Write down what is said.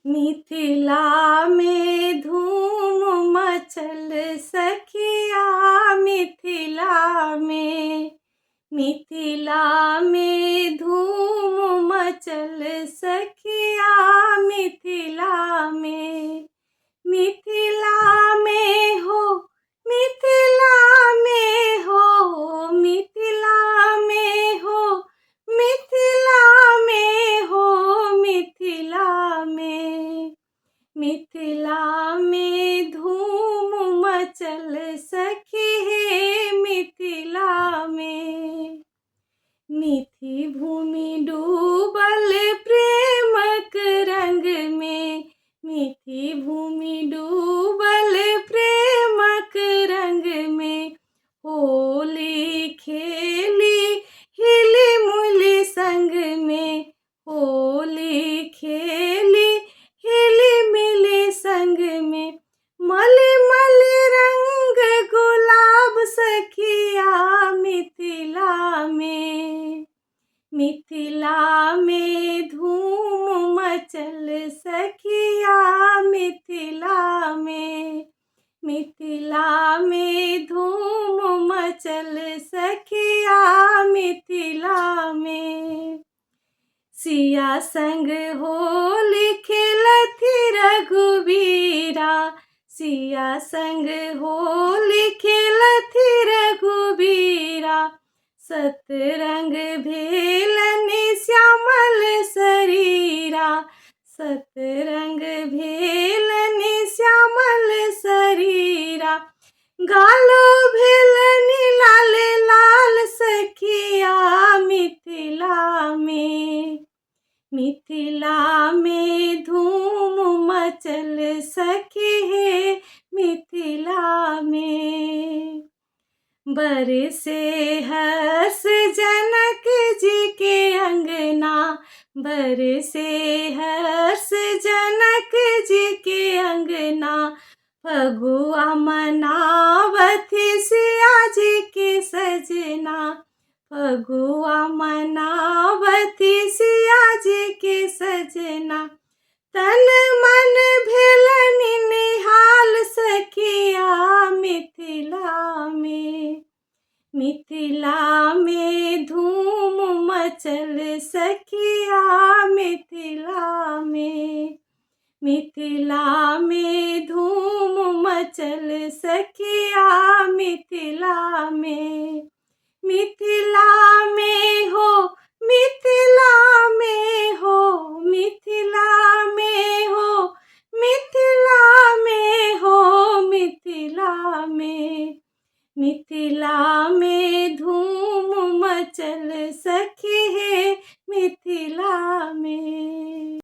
मिथिला में धूम मचल सखिया, मिथिला में धूम मचल सखिया, मिथिला में हो, मिथिला में हो, मिथिला में हो, मिथिला में हो, मिथिला में धूम मचल सखी है, मिथिला में। मिथि भूमि डूबल प्रेमक रंग में, मिथि भूमि डूबल प्रेमक रंग में। होली खेली हिली मुली संग में, होली खेली हिली मिली संग में। मलमल रंग गुलाब सखिया, मिथिला में, मिथिला में धूम मचल सखिया, मिथिला में, मिथिला में धूम मचल सखिया, मिथिला में। सिया संग होली खेलथि रघुबीरा, सिया संग होली खेलथि रघुबीरा। सतरंग भेलनि श्यामल शरीरा, सतरंग भेलनि श्यामल शरीरा। गालो भेलनि लाल लाल सखिया, मिथिला में, मिथिला में धूम मचल सखी है, मिथिला में। बरसे हर्ष जनक जी के अंगना, बरसे हर्ष जनक जी के अंगना। फगुआ मनावथि सिया जी के सजना, फगुआ मनावथि सिया जी के सजना। तन मन भेलनि निहाल सखिया, मिथिला में, मिथिला में धूम मचल सखिया, मिथिला में, मिथिला में धूम मचल सखिया, मिथिला में। मिथिला में हो, मिथिला में हो, मिथिला में हो, मिथिला में हो, मिथिला में, मिथिला में धूम मचल सखी है, मिथिला में।